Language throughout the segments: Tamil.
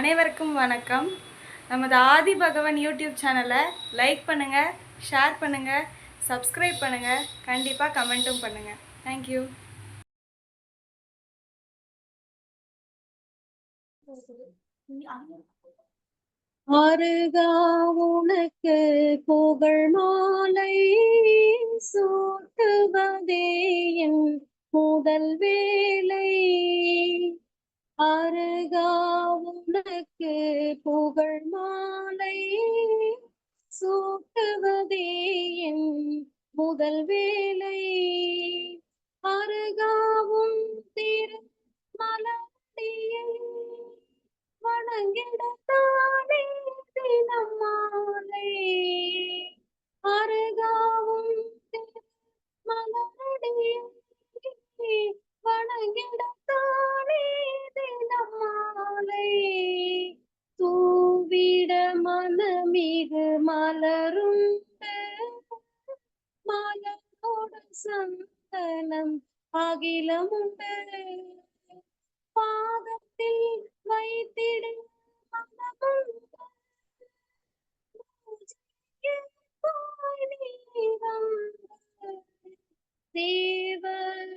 அனைவருக்கும் வணக்கம். நமது ஆதி பகவன் யூடியூப் சேனலை லைக் பண்ணுங்கள், ஷேர் பண்ணுங்கள், சப்ஸ்கிரைப் பண்ணுங்கள், கண்டிப்பாக கமெண்ட்டும் பண்ணுங்கள். தேங்க்யூ. அருகா உனக்கு புகழ் மாலை சூட்டுவதே என் முதல் வேலை. அருகா உனக்கு புகழ் மாலை சூட்டுவதே என் முதல் வேலை. அருகாவும் திரு மலடியை வணங்கிடத்தானே தினம் மாலை. அருகாவும் மலரடியை வணங்கிடத்தானே தினம் மாலை. தூவிட மனமிகு மலருண்டு மலரோடு சந்தனம் அகிலமுண்டு. பாதத்தில் வைத்திடு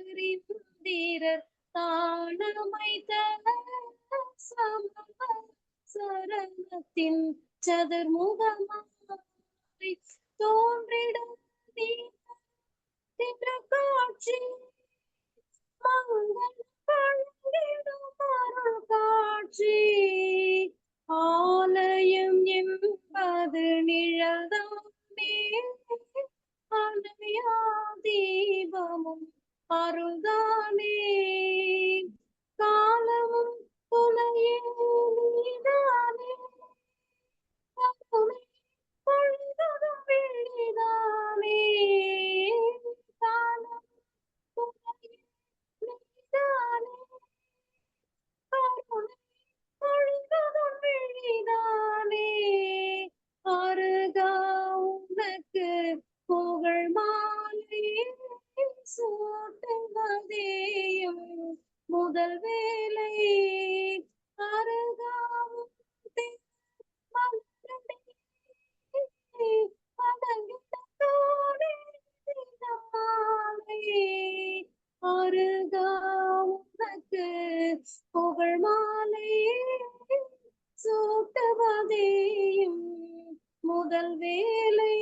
தேவரிந்திரர் தானமைத்த சரணத்தின் சதுர்முகமாய் தோன்றிடும் காட்சி மங்கள் பங்கிடும் அருள் காட்சி. ஆலயம் என்பது நிழல்தானே, அணையா தீபமும் அருள்தானே. காலமும் துணையே நீதானே, கருணை பொழிவதும் வெளிதானே. காலம் துணையே நீதானே, கருணை பொழிவதும் வெளிதானே. அருகா உனக்கு புகழ் மாலை சூட்டுவதேயும் முதல் வேலை. அருகாவும் அருகா உனக்கு புகழ் மாலை சூட்டுவதேயும் முதல் வேலை.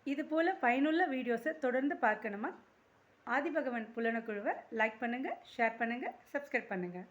இது போல் பயனுள்ள வீடியோஸை தொடர்ந்து பார்க்கணுமா? ஆதிபகவன் புலனக்குழுவை லைக் பண்ணுங்கள், ஷேர் பண்ணுங்கள், சப்ஸ்கிரைப் பண்ணுங்கள்.